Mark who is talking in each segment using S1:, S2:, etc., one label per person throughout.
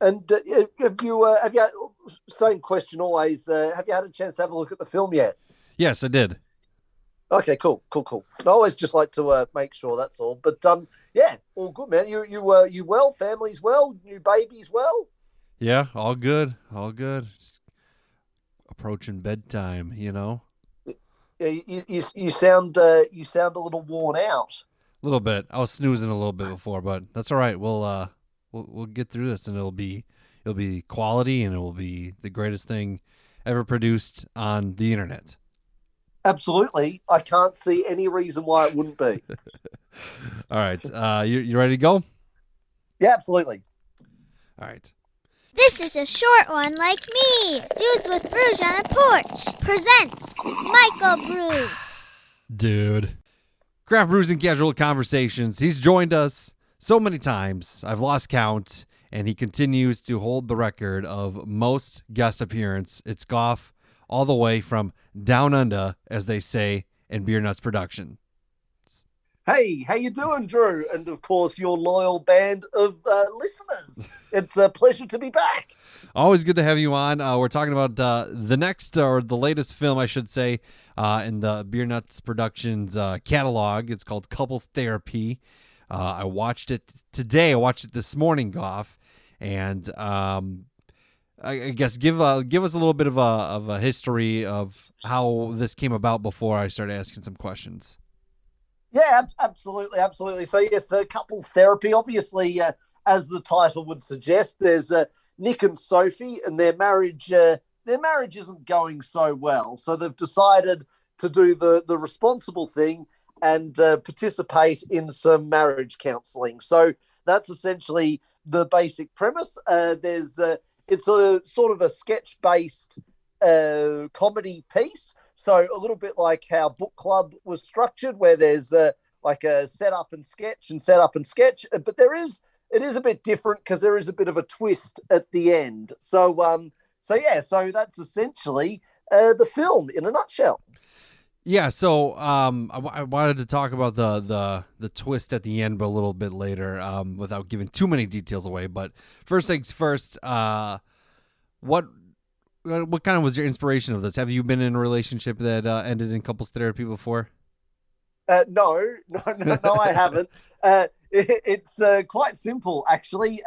S1: And have you had, same question always, have you had a chance to have a look at the film yet?
S2: Yes, I did.
S1: Okay, cool. I always just like to make sure that's all. But yeah, all good, man. You well? Family's well? New babies well?
S2: Yeah, all good. All good. Just approaching bedtime, you know?
S1: Yeah, you sound a little worn out.
S2: A little bit. I was snoozing a little bit before, but that's all right. We'll get through this and it'll be quality and it will be the greatest thing ever produced on the internet.
S1: Absolutely, I can't see any reason why it wouldn't be.
S2: All right. You ready to go? All
S1: Yeah, absolutely.
S2: right.
S3: This is a short one like me. Dudes with Brews on the Porch presents Michael Brews.
S2: Dude. Craft Brews and Casual Conversations. He's joined us so many times. I've lost count, and he continues to hold the record of most guest appearance. It's Gough, all the way from down under, as they say, in Beernuts Production.
S1: Hey, how you doing, Drew? And of course, your loyal band of listeners. It's a pleasure to be back.
S2: Always good to have you on. We're talking about the next, or the latest film, I should say, in the Beernuts Productions catalog. It's called Couples Therapy. I watched it today. I watched it this morning, Gough, and I guess give us a little bit of a history of how this came about before I start asking some questions.
S1: Yeah, absolutely. So yes, couples therapy. Obviously, as the title would suggest, there's Nick and Sophie, and their marriage. Their marriage isn't going so well, so they've decided to do the responsible thing and participate in some marriage counselling. So that's essentially the basic premise. It's a sort of a sketch based comedy piece. So a little bit like how book club was structured, where there's like a setup and sketch, but it is a bit different because there is a bit of a twist at the end. So that's essentially the film in a nutshell.
S2: Yeah, so I wanted to talk about the twist at the end, but a little bit later, without giving too many details away. But first things first, what kind of was your inspiration of this? Have you been in a relationship that ended in couples therapy before?
S1: No, I haven't. It's quite simple, actually.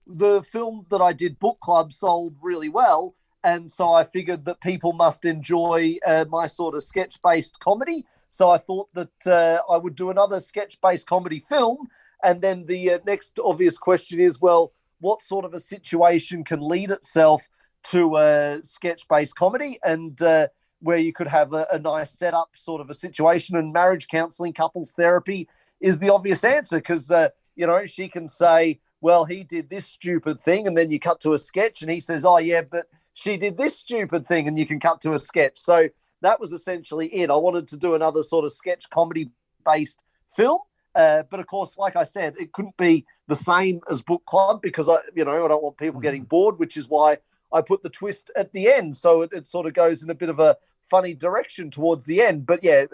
S1: The film that I did, Book Club, sold really well, and so I figured that people must enjoy my sort of sketch-based comedy. So I thought that I would do another sketch-based comedy film, and then the next obvious question is, well, what sort of a situation can lead itself to a sketch-based comedy, and where you could have a nice setup sort of a situation, and marriage counseling, couples therapy is the obvious answer because, she can say, well, he did this stupid thing, and then you cut to a sketch and he says, oh, yeah, but she did this stupid thing, and you can cut to a sketch. So that was essentially it. I wanted to do another sort of sketch comedy-based film. But of course, like I said, it couldn't be the same as Book Club because I don't want people getting bored, which is why I put the twist at the end. So it sort of goes in a bit of a funny direction towards the end. But yeah,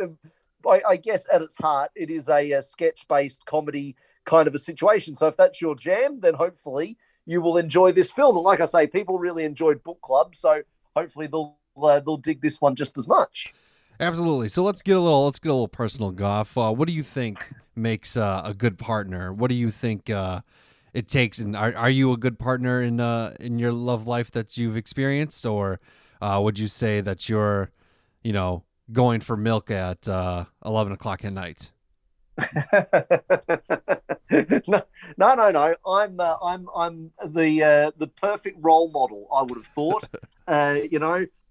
S1: I guess at its heart, it is a sketch-based comedy kind of a situation. So if that's your jam, then hopefully you will enjoy this film. And like I say, people really enjoyed Book Club, so hopefully they'll dig this one just as much.
S2: Absolutely. So let's get a little personal, Gough. What do you think makes a good partner? What do you think it takes? And are you a good partner in your love life that you've experienced, or would you say that you're, going for milk at 11 o'clock at night?
S1: No, no. I'm the perfect role model. I would have thought.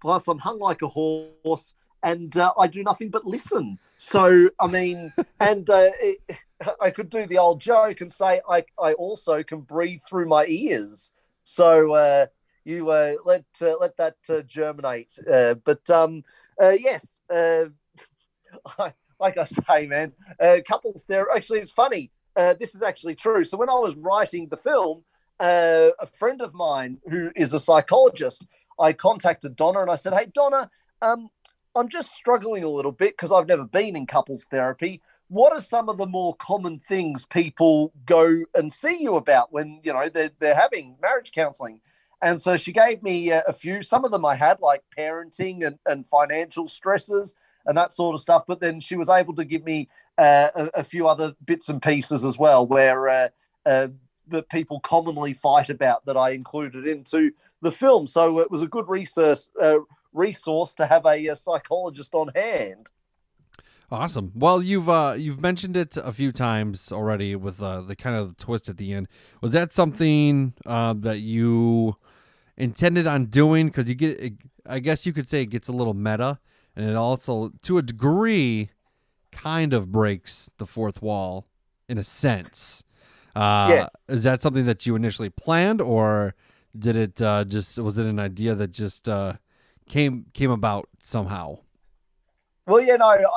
S1: Plus I'm hung like a horse, and I do nothing but listen. So I mean, and I could do the old joke and say I also can breathe through my ears. So you let that germinate. Yes. Like I say, man, couples there. Actually, it's funny. This is actually true. So when I was writing the film, a friend of mine who is a psychologist, I contacted Donna and I said, "Hey, Donna, I'm just struggling a little bit because I've never been in couples therapy. what are some of the more common things people go and see you about when, they're having marriage counseling? And so she gave me a few. Some of them I had, like parenting and financial stresses and that sort of stuff. But then she was able to give me a few other bits and pieces as well, where that people commonly fight about that I included into the film. So it was a good resource to have a psychologist on hand.
S2: Awesome. Well, you've mentioned it a few times already with the kind of twist at the end. Was that something that you intended on doing? Because I guess you could say it gets a little meta, and it also, to a degree, kind of breaks the fourth wall in a sense.
S1: Yes.
S2: Is that something that you initially planned, or did it was it an idea that just came about somehow?
S1: Well,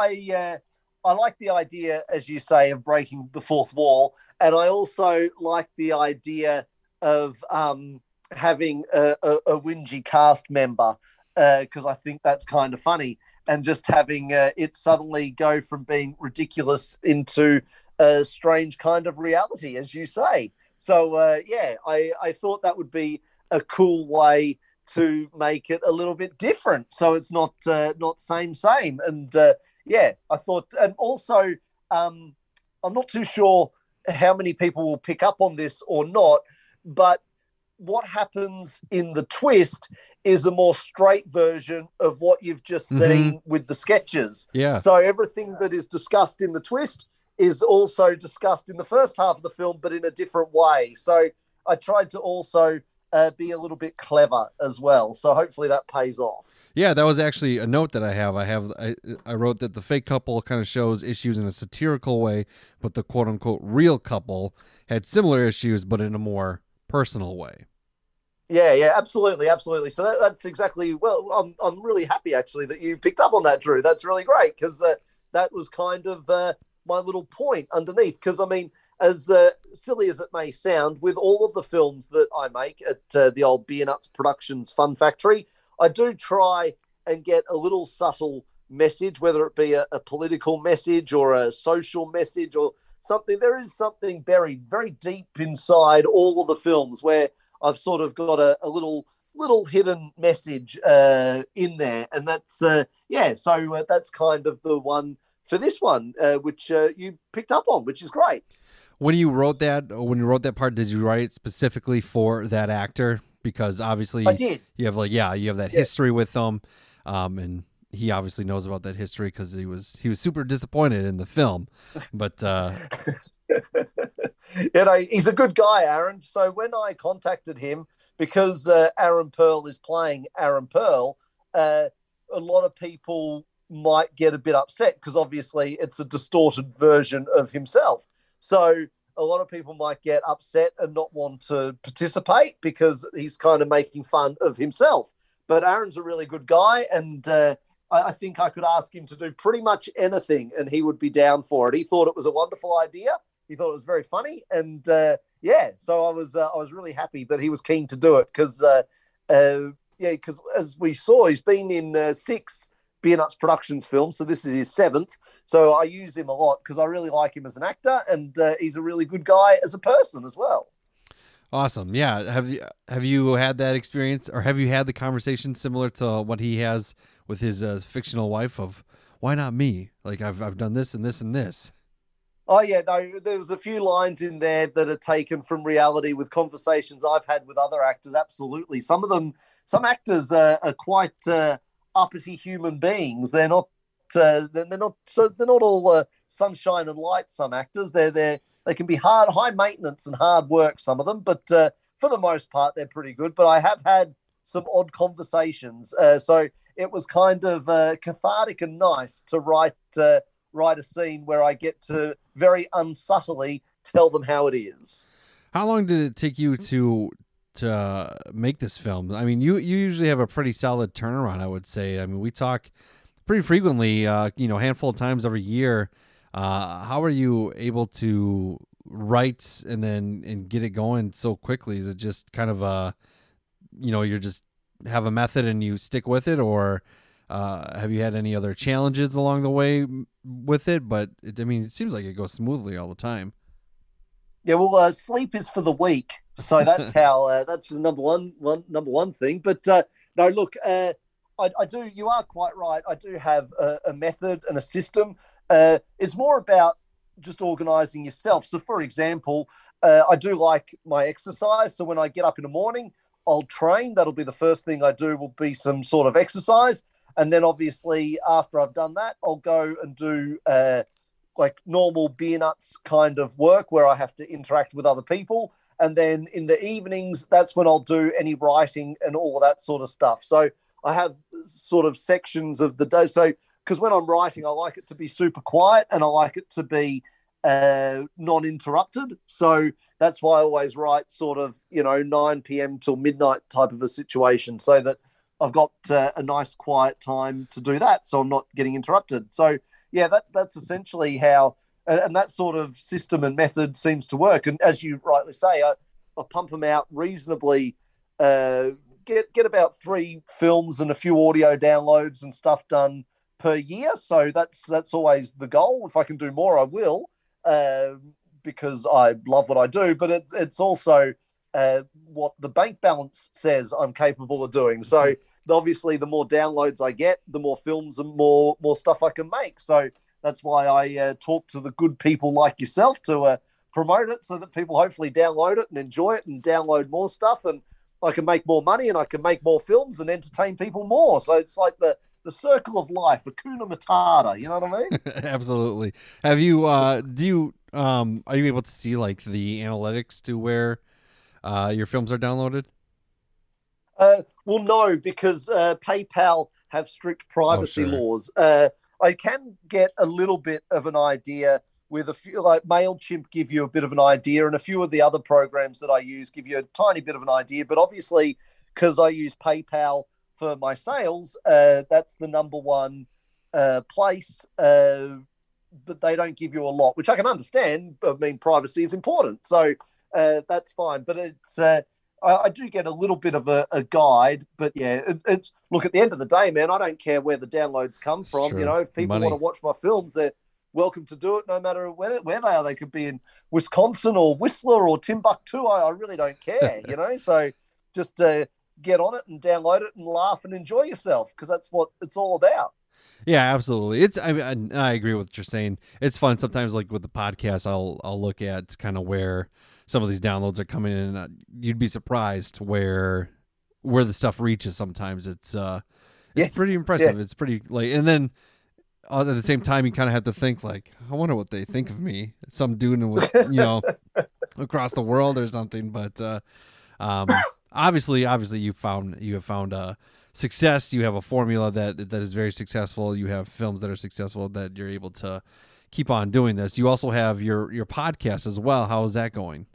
S1: I like the idea, as you say, of breaking the fourth wall, and I also like the idea of having a whingy cast member, because I think that's kind of funny, and just having it suddenly go from being ridiculous into a strange kind of reality, as you say. So I thought that would be a cool way to make it a little bit different, so it's not same, and I thought. And also, I'm not too sure how many people will pick up on this or not, but what happens in the twist is a more straight version of what you've just seen with the sketches.
S2: Yeah.
S1: So everything that is discussed in the twist is also discussed in the first half of the film, but in a different way. So I tried to also be a little bit clever as well. So hopefully that pays off.
S2: Yeah, that was actually a note that I have. I wrote that the fake couple kind of shows issues in a satirical way, but the quote unquote real couple had similar issues, but in a more personal way.
S1: Yeah, absolutely. So that's exactly. Well, I'm really happy actually that you picked up on that, Drew. That's really great, because that was kind of my little point underneath. Because I mean, as silly as it may sound, with all of the films that I make at the old Beernuts Productions Fun Factory, I do try and get a little subtle message, whether it be a political message or a social message or something. There is something buried very deep inside all of the films where I've sort of got a little hidden message in there, and that's So that's kind of the one for this one, which you picked up on, which is great.
S2: When you wrote that part, did you write it specifically for that actor? Because obviously
S1: I did.
S2: You have that history with them, and he obviously knows about that history because he was super disappointed in the film. But
S1: he's a good guy, Aaron. So when I contacted him, because Aaron Pearl is playing Aaron Pearl, a lot of people might get a bit upset because obviously it's a distorted version of himself. So a lot of people might get upset and not want to participate because he's kind of making fun of himself. But Aaron's a really good guy, and I think I could ask him to do pretty much anything, and he would be down for it. He thought it was a wonderful idea. He thought it was very funny, and so I was really happy that he was keen to do it because as we saw, he's been in 6 Beernuts Productions films, so this is his 7th. So I use him a lot because I really like him as an actor, and he's a really good guy as a person as well.
S2: Awesome. Yeah. Have you had that experience, or have you had the conversation similar to what he has with his fictional wife of why not me? Like I've done this and this and this.
S1: Oh yeah, no, there was a few lines in there that are taken from reality with conversations I've had with other actors. Absolutely. Some actors are quite uppity human beings. They're not all sunshine and light. Some actors, they can be high maintenance and hard work. Some of them, but for the most part, they're pretty good. But I have had some odd conversations, so it was kind of cathartic and nice to write a scene where I get to very unsubtly tell them how it is.
S2: How long did it take you to make this film? I mean, you usually have a pretty solid turnaround, I would say. I mean, we talk pretty frequently, a handful of times every year. How are you able to write and get it going so quickly? Is it just kind of you're just have a method and you stick with it, or Have you had any other challenges along the way with it? But it seems like it goes smoothly all the time.
S1: Yeah, well, sleep is for the weak, so that's how that's the number one thing. But no, look, I do. You are quite right. I do have a method and a system. It's more about just organizing yourself. So, for example, I do like my exercise. So when I get up in the morning, I'll train. That'll be the first thing I do. Will be some sort of exercise, and then obviously after I've done that, I'll go and do like normal beer nuts kind of work where I have to interact with other people. And then in the evenings, that's when I'll do any writing and all of that sort of stuff. So I have sort of sections of the day. So, because when I'm writing, I like it to be super quiet and I like it to be non-interrupted. So that's why I always write sort of, 9 p.m. till midnight type of a situation so that I've got a nice quiet time to do that. So I'm not getting interrupted. So, yeah, that's essentially how, and that sort of system and method seems to work. And as you rightly say, I pump them out reasonably, get about 3 films and a few audio downloads and stuff done per year. So that's always the goal. If I can do more, I will, because I love what I do. But it's also what the bank balance says I'm capable of doing. So obviously, the more downloads I get, the more films and more stuff I can make. So that's why I talk to the good people like yourself to promote it, so that people hopefully download it and enjoy it and download more stuff, and I can make more money and I can make more films and entertain people more. So it's like the circle of life, Hakuna Matata. You know what I mean?
S2: Absolutely. Have you? Are you able to see like the analytics to where your films are downloaded?
S1: Well, no, because PayPal have strict privacy laws. I can get a little bit of an idea with a few, like MailChimp give you a bit of an idea, and a few of the other programs that I use give you a tiny bit of an idea. But obviously, because I use PayPal for my sales, that's the number one place. But they don't give you a lot, which I can understand. I mean, privacy is important, so that's fine. But it's I do get a little bit of a guide, but yeah, it's look, at the end of the day, man, I don't care where the downloads come from. If people want to watch my films, they're welcome to do it, no matter where they are. They could be in Wisconsin or Whistler or Timbuktu. I really don't care, So just get on it and download it and laugh and enjoy yourself, because that's what it's all about.
S2: Yeah, absolutely. I agree with what you're saying. It's fun sometimes, like with the podcast, I'll look at kind of where some of these downloads are coming in, and you'd be surprised where the stuff reaches. Sometimes it's pretty impressive. Yeah. It's pretty and then at the same time, you kind of have to think like, I wonder what they think of me. Some dude with across the world or something. But obviously, you have found success. You have a formula that is very successful. You have films that are successful that you're able to keep on doing this. You also have your podcast as well. How is that going?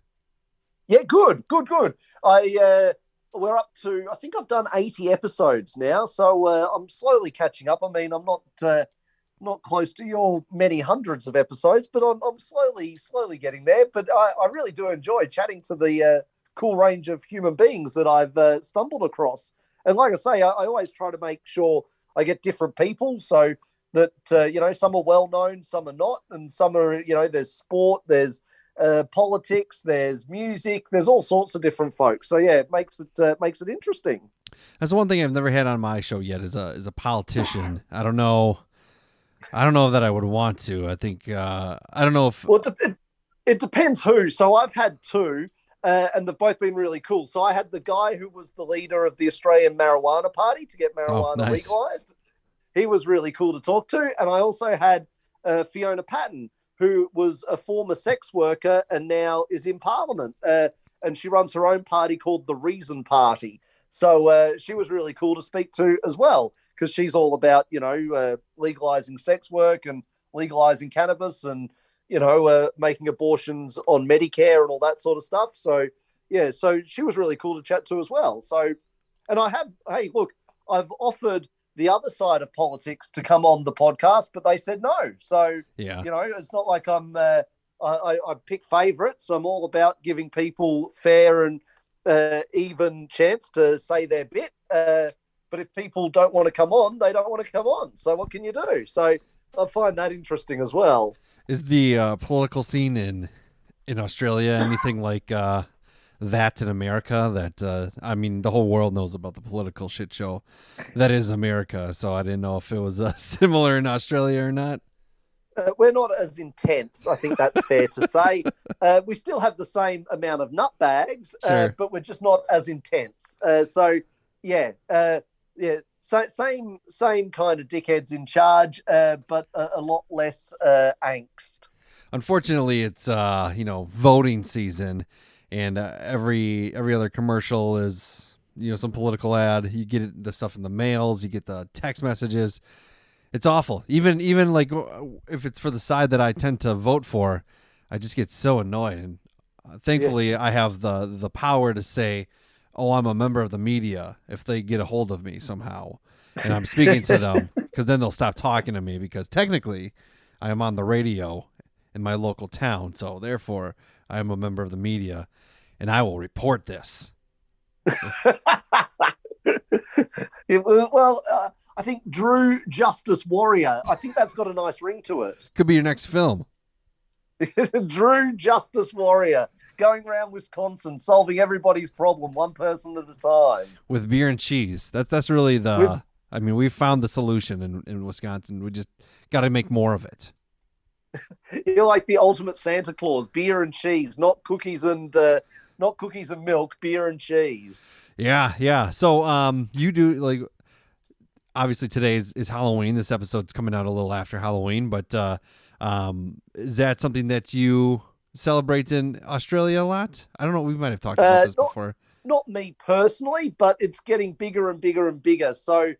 S1: Yeah, good. We're up to, I think I've done 80 episodes now, so I'm slowly catching up. I mean, I'm not close to your many hundreds of episodes, but I'm slowly getting there. But I really do enjoy chatting to the cool range of human beings that I've stumbled across. And like I say, I always try to make sure I get different people, so that, some are well-known, some are not, and some are, there's sport, there's politics, there's music, there's all sorts of different folks. So yeah, it makes it interesting.
S2: That's one thing I've never had on my show yet is a politician. I don't know that I would want to. I think I don't know if.
S1: Well, it depends who. So I've had 2, and they've both been really cool. So I had the guy who was the leader of the Australian Marijuana Party to get marijuana legalized. He was really cool to talk to, and I also had Fiona Patton, who was a former sex worker and now is in Parliament. And she runs her own party called the Reason Party. So she was really cool to speak to as well, because she's all about, legalizing sex work and legalizing cannabis and, making abortions on Medicare and all that sort of stuff. So, yeah, so she was really cool to chat to as well. So, and I've offered the other side of politics to come on the podcast, but they said no. So,
S2: yeah,
S1: it's not like I pick favorites. I'm all about giving people fair and even chance to say their bit. But if people don't want to come on, they don't want to come on. So what can you do? So I find that interesting as well.
S2: Is the political scene in Australia anything like that in America? That I mean, the whole world knows about the political shit show that is America. So I didn't know if it was similar in Australia or not.
S1: We're not as intense. I think that's fair to say. We still have the same amount of nutbags,
S2: Sure.
S1: but we're just not as intense. So yeah, yeah. So same kind of dickheads in charge, but a lot less angst.
S2: Unfortunately, it's voting season, and every other commercial is some political ad. You get the stuff in the mails, you get the text messages. It's awful. Even like if it's for the side that I tend to vote for, I just get so annoyed. And thankfully,
S1: Yes.
S2: I have the power to say, "Oh, I'm a member of the media." If they get a hold of me somehow, and I'm speaking to them, because then they'll stop talking to me. Because technically, I am on the radio in my local town, so therefore, I am a member of the media, and I will report this.
S1: Well, I think Drew Justice Warrior. I think that's got a nice ring to it.
S2: Could be your next film.
S1: Drew Justice Warrior going around Wisconsin solving everybody's problem one person at a time
S2: With beer and cheese. That's really I mean, we found the solution in Wisconsin. We just got to make more of it.
S1: You're like the ultimate Santa Claus: beer and cheese, not cookies and milk, beer and cheese.
S2: Yeah. So you do, like, obviously today is Halloween. This episode's coming out a little after Halloween, but is that something that you celebrate in Australia a lot? I don't know. We might have talked about this before.
S1: Not me personally, but it's getting bigger and bigger and bigger. So,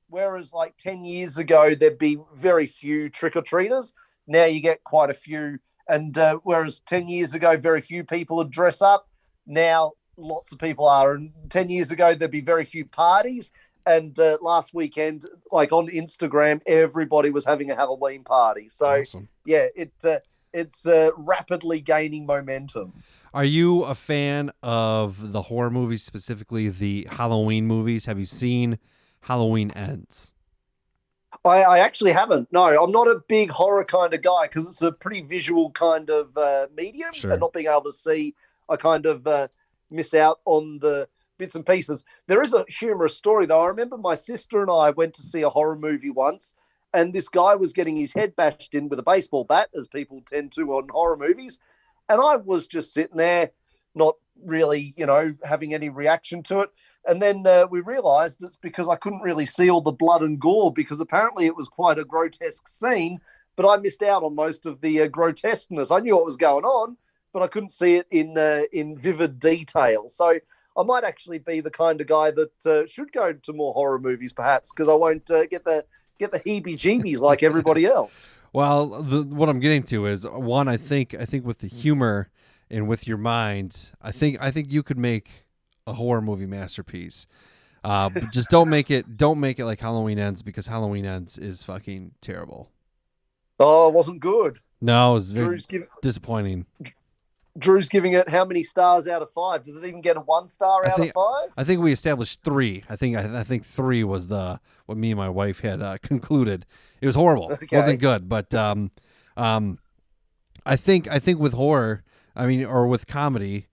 S1: whereas like 10 years ago, there'd be very few trick-or-treaters, now you get quite a few. And whereas 10 years ago, very few people would dress up, now lots of people are. And 10 years ago, there'd be very few parties. And last weekend, like on Instagram, everybody was having a Halloween party. So,
S2: Awesome.
S1: yeah, it's rapidly gaining momentum.
S2: Are you a fan of the horror movies, specifically the Halloween movies? Have you seen Halloween Ends?
S1: I actually haven't. No, I'm not a big horror kind of guy because it's a pretty visual kind of medium.
S2: Sure.
S1: And not being able to see, I kind of miss out on the bits and pieces. There is a humorous story, though. I remember my sister and I went to see a horror movie once, and this guy was getting his head bashed in with a baseball bat, as people tend to on horror movies. And I was just sitting there, not really, having any reaction to it. And then we realized it's because I couldn't really see all the blood and gore, because apparently it was quite a grotesque scene, but I missed out on most of the grotesqueness. I knew what was going on, but I couldn't see it in vivid detail. So I might actually be the kind of guy that should go to more horror movies, perhaps, because I won't get the heebie-jeebies like everybody else.
S2: Well, what I'm getting to is, one, I think with the humor and with your mind, I think you could make a horror movie masterpiece. But just don't make it like Halloween Ends, because Halloween Ends is fucking terrible.
S1: Oh, it wasn't good.
S2: No, it was very disappointing.
S1: Drew's giving it how many stars out of 5? Does it even get a 1 star out of 5?
S2: I think we established 3. I think 3 was what me and my wife had concluded. It was horrible.
S1: Okay.
S2: It wasn't good. But I think with horror, or with comedy,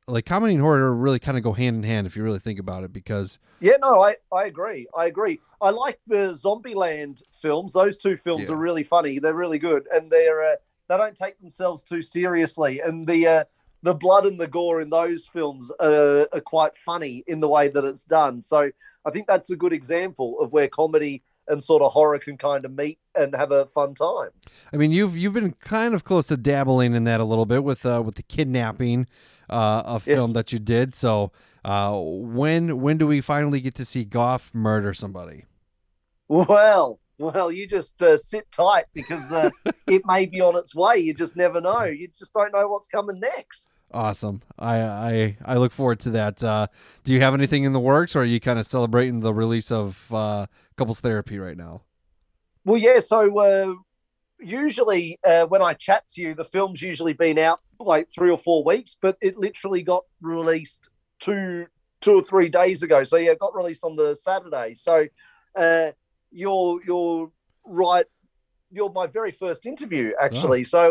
S2: like comedy and horror really kind of go hand in hand if you really think about it, because
S1: I agree. I like the Zombieland films. Those 2 films are really funny. They're really good, and they don't take themselves too seriously. And the blood and the gore in those films are quite funny in the way that it's done. So I think that's a good example of where comedy and sort of horror can kind of meet and have a fun time.
S2: I mean, you've been kind of close to dabbling in that a little bit with the kidnapping a film that you did. So when do we finally get to see Gough murder somebody?
S1: Well, you just sit tight, because it may be on its way. You just never know. You just don't know what's coming next.
S2: Awesome. I look forward to that. Do you have anything in the works, or are you kind of celebrating the release of Couples Therapy right now?
S1: Well, yeah. So usually when I chat to you, the film's usually been out like 3 or 4 weeks, but it literally got released 2 2 or 3 days ago. So yeah, it got released on the Saturday. So you're right. You're my very first interview, actually. So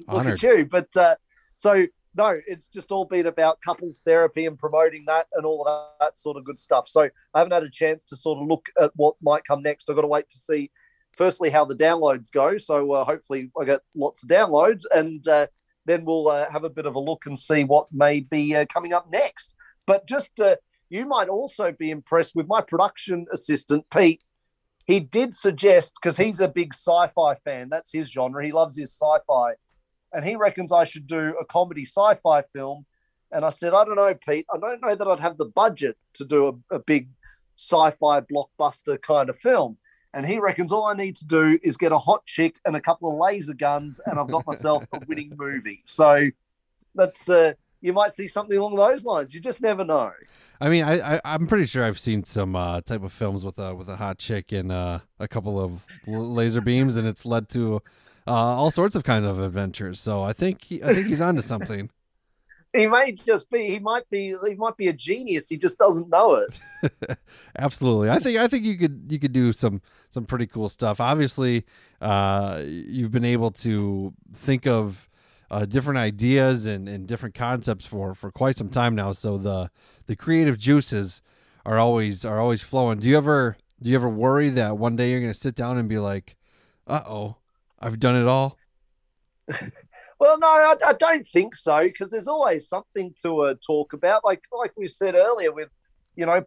S1: look at you. But so no, it's just all been about couples therapy and promoting that and all that sort of good stuff. So I haven't had a chance to sort of look at what might come next. I've got to wait to see, firstly, how the downloads go. So hopefully I get lots of downloads, and then we'll have a bit of a look and see what may be coming up next. But just you might also be impressed with my production assistant, Pete. He did suggest, because he's a big sci-fi fan, that's his genre. He loves his sci-fi. And he reckons I should do a comedy sci-fi film. And I said, I don't know, Pete. I don't know that I'd have the budget to do a big sci-fi blockbuster kind of film. And he reckons all I need to do is get a hot chick and a couple of laser guns, and I've got myself a winning movie. So that's you might see something along those lines. You just never know.
S2: I mean, I'm pretty sure I've seen some type of films with a hot chick and a couple of laser beams, and it's led to all sorts of kind of adventures. So I think he's onto something.
S1: He might be a genius. He just doesn't know it.
S2: Absolutely. I think you could do some pretty cool stuff. Obviously, you've been able to think of different ideas and different concepts for quite some time now. So the creative juices are always flowing. Do you ever worry that one day you're going to sit down and be like, "Uh-oh, I've done it all"?
S1: Well, no, I don't think so, because there's always something to talk about. Like we said earlier, with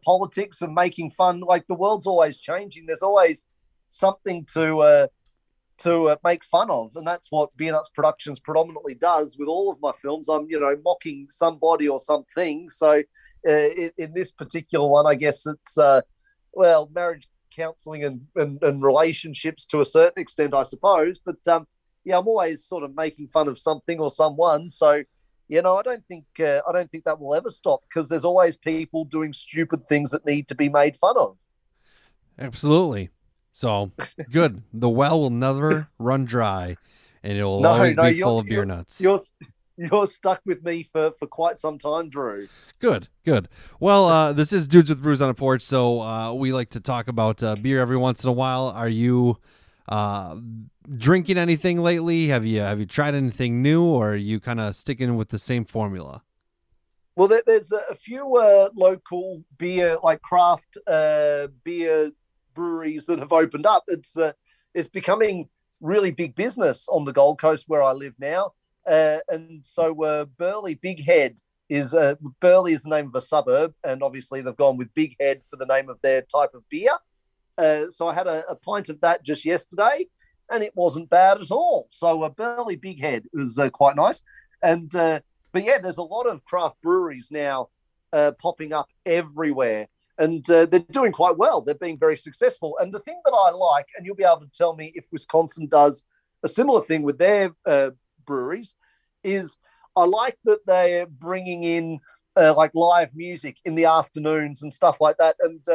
S1: politics and making fun. Like, the world's always changing. There's always something to make fun of, and that's what Beernuts Productions predominantly does with all of my films. I'm mocking somebody or something. So in this particular one, I guess it's marriage counselling and relationships to a certain extent, I suppose. But yeah, I'm always sort of making fun of something or someone. So, I don't think that will ever stop, because there's always people doing stupid things that need to be made fun of.
S2: Absolutely. So good. The well will never run dry, and it will always be full of beer nuts.
S1: You're stuck with me for quite some time, Drew.
S2: Good. Well, this is Dudes with Brews on a Porch, so we like to talk about beer every once in a while. Are you drinking anything lately? Have you tried anything new, or are you kind of sticking with the same formula?
S1: Well, there's a few local beer, like craft beer breweries that have opened up. It's becoming really big business on the Gold Coast where I live now. And so Burleigh Big Head Burleigh is the name of a suburb, and obviously they've gone with Big Head for the name of their type of beer. So I had a pint of that just yesterday, and it wasn't bad at all. So Burleigh Big Head was quite nice. And but yeah, there's a lot of craft breweries now popping up everywhere, and they're doing quite well. They're being very successful. And the thing that I like, and you'll be able to tell me if Wisconsin does a similar thing with their breweries, is I like that they're bringing in like live music in the afternoons and stuff like that. And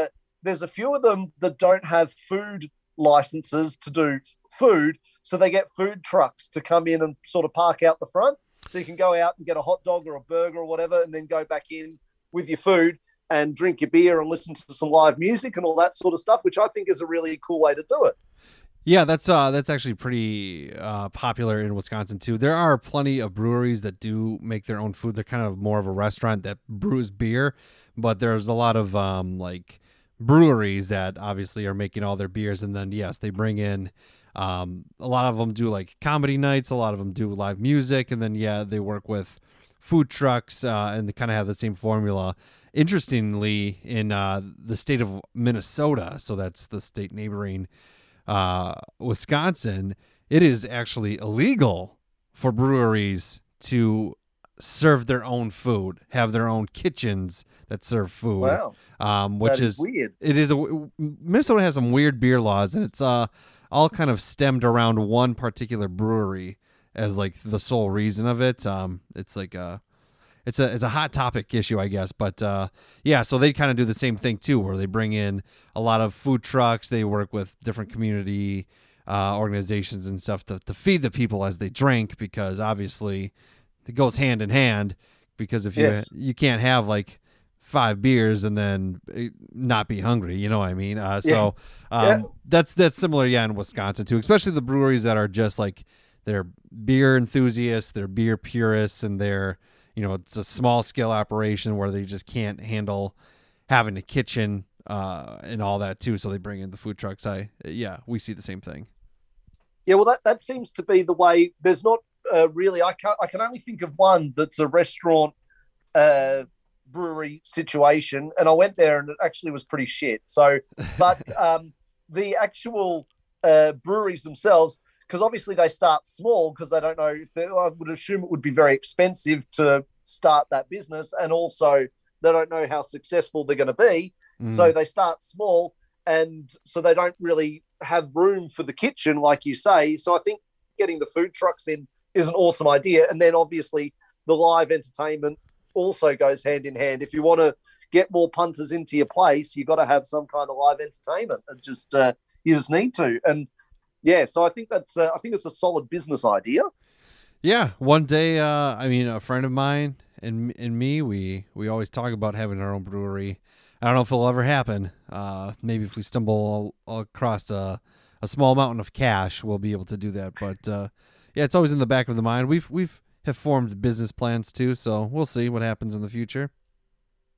S1: there's a few of them that don't have food licenses to do food, so they get food trucks to come in and sort of park out the front, so you can go out and get a hot dog or a burger or whatever, and then go back in with your food and drink your beer and listen to some live music and all that sort of stuff, which I think is a really cool way to do it.
S2: Yeah, that's actually pretty popular in Wisconsin too. There are plenty of breweries that do make their own food. They're kind of more of a restaurant that brews beer, but there's a lot of like breweries that obviously are making all their beers, and then yes, they bring in a lot of them do like comedy nights, a lot of them do live music, and then yeah, they work with food trucks and they kind of have the same formula. Interestingly, in the state of Minnesota, so that's the state neighboring Wisconsin, it is actually illegal for breweries to serve their own food, have their own kitchens that serve food.
S1: Wow.
S2: Which
S1: is weird.
S2: It is Minnesota has some weird beer laws, and it's all kind of stemmed around one particular brewery as like the sole reason of it. It's like it's a hot topic issue, I guess. But yeah, so they kind of do the same thing too, where they bring in a lot of food trucks. They work with different community organizations and stuff to feed the people as they drink, because obviously it goes hand in hand. Because if you can't have like 5 beers and then not be hungry. You know what I mean? So
S1: Yeah.
S2: that's similar, in Wisconsin too, especially the breweries that are just like they're beer enthusiasts, they're beer purists, and they're it's a small scale operation where they just can't handle having a kitchen and all that too. So they bring in the food trucks. We see the same thing.
S1: Yeah, well, that seems to be the way. There's not really. I can only think of one that's a restaurant brewery situation, and I went there and it actually was pretty shit. So, but the actual breweries themselves, because obviously they start small because they don't know if I would assume it would be very expensive to start that business, and also they don't know how successful they're going to be. So they start small, and so they don't really have room for the kitchen, like you say. So I think getting the food trucks in is an awesome idea. And then obviously the live entertainment also goes hand in hand. If you want to get more punters into your place, you've got to have some kind of live entertainment. And just you just need to. And yeah, so I think it's a solid business idea.
S2: Yeah, one day, a friend of mine and me, we always talk about having our own brewery. I don't know if it'll ever happen. Maybe if we stumble across a small mountain of cash, we'll be able to do that. But it's always in the back of the mind. We've formed business plans too, so we'll see what happens in the future.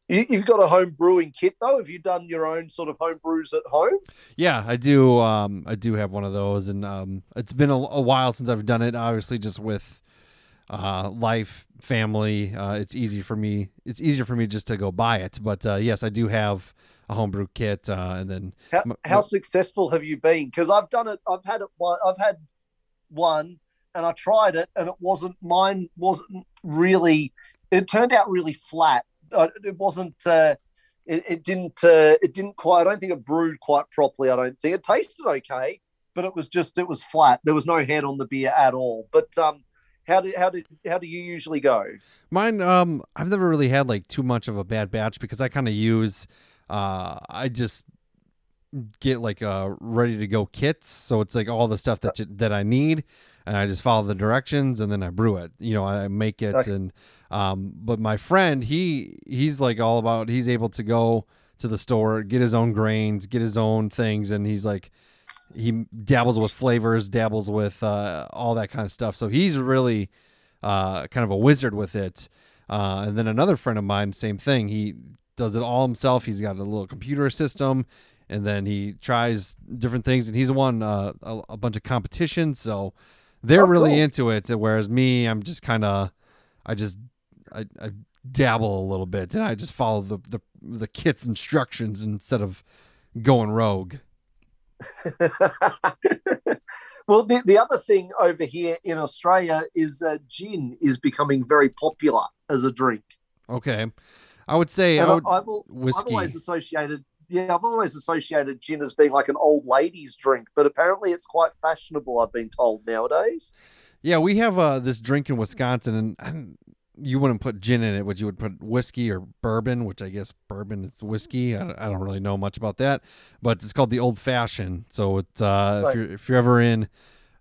S1: You've got a home brewing kit though. Have you done your own sort of home brews at home?
S2: Yeah, I do. I do have one of those, and it's been a while since I've done it. Obviously, just with life, family, it's easier for me just to go buy it. But yes, I do have a homebrew kit. And then
S1: how successful have you been? Because I've done it. I've had one, and I tried it, and mine wasn't really. It turned out really flat. It wasn't. It didn't quite. I don't think it brewed quite properly. I don't think it tasted okay, but it was flat. There was no head on the beer at all. But how do you usually go?
S2: Mine, I've never really had like too much of a bad batch because I kind of use, I just get like ready to go kits, so it's like all the stuff that I need, and I just follow the directions and then I brew it. I make it, okay. And but my friend, he's like all about. He's able to go to the store, get his own grains, get his own things, and he's like. He dabbles with flavors, dabbles with all that kind of stuff. So he's really kind of a wizard with it. And then another friend of mine, same thing. He does it all himself. He's got a little computer system, and then he tries different things. And he's won a bunch of competitions. So they're really into it. Whereas me, I'm just kind of, I dabble a little bit, and I just follow the kit's instructions instead of going rogue.
S1: Well, the other thing over here in Australia is gin is becoming very popular as a drink.
S2: Okay, I would say whiskey.
S1: I've always associated gin as being like an old lady's drink, but apparently it's quite fashionable. I've been told nowadays.
S2: Yeah, we have this drink in Wisconsin, and you wouldn't put gin in it, but you would put whiskey or bourbon, which I guess bourbon is whiskey. I don't really know much about that, but it's called the Old Fashioned. So it's nice. if you're ever in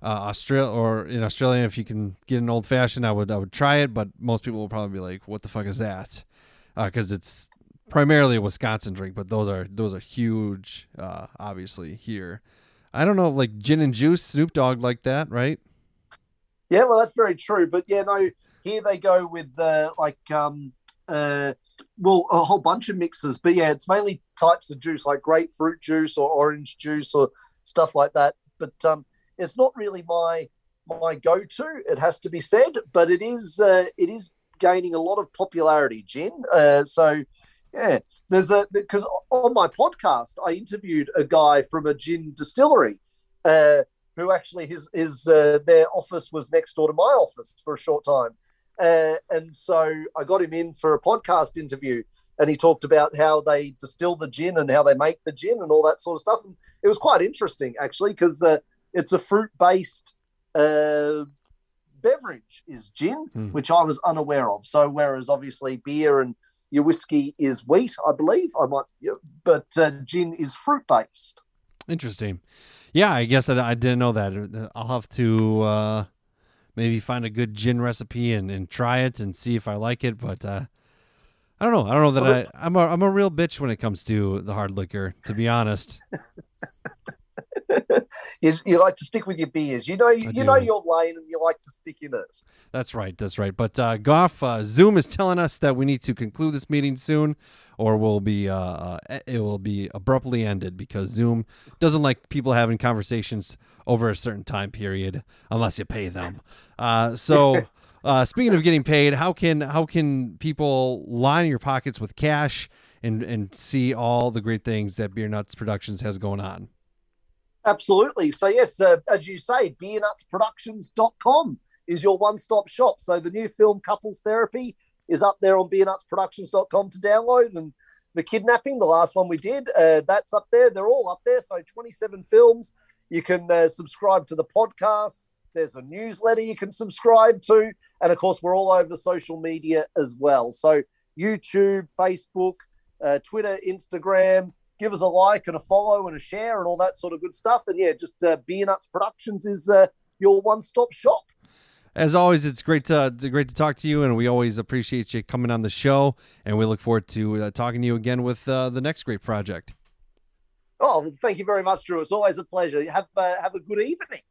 S2: Australia, if you can get an Old Fashioned, I would try it. But most people will probably be like, "What the fuck is that?" Because it's primarily a Wisconsin drink, but those are huge, obviously here. I don't know, like gin and juice, Snoop Dogg like that, right?
S1: Yeah, well, that's very true. But yeah, no. Here they go with a whole bunch of mixes, but yeah, it's mainly types of juice like grapefruit juice or orange juice or stuff like that. But it's not really my go-to. It has to be said, but it is gaining a lot of popularity, gin. So yeah, because on my podcast I interviewed a guy from a gin distillery. Who actually his their office was next door to my office for a short time. And so I got him in for a podcast interview, and he talked about how they distill the gin and how they make the gin and all that sort of stuff. And it was quite interesting, actually, because it's a fruit-based beverage is gin, which I was unaware of. So whereas obviously beer and your whiskey is wheat, I believe, but gin is fruit-based.
S2: Interesting. Yeah, I guess I didn't know that. I'll have to maybe find a good gin recipe and try it and see if I like it. But I I don't know that I'm a real bitch when it comes to the hard liquor, to be honest.
S1: You like to stick with your beers. You know your lane, and you like to stick in it.
S2: That's right. But Gough, Zoom is telling us that we need to conclude this meeting soon, or it will be abruptly ended because Zoom doesn't like people having conversations over a certain time period unless you pay them. So speaking of getting paid, how can people line your pockets with cash and see all the great things that Beernuts Productions has going on?
S1: Absolutely. So yes, as you say, beernutsproductions.com is your one-stop shop. So the new film Couples Therapy is up there on beernutsproductions.com to download, and the kidnapping, the last one we did, that's up there. They're all up there. So 27 films. You can subscribe to the podcast. There's a newsletter you can subscribe to. And of course, we're all over the social media as well. So YouTube, Facebook, Twitter, Instagram. Give us a like and a follow and a share and all that sort of good stuff. And yeah, just Beernuts Productions is your one-stop shop.
S2: As always, it's great to talk to you, and we always appreciate you coming on the show. And we look forward to talking to you again with the next great project.
S1: Oh, thank you very much, Drew. It's always a pleasure. Have a good evening.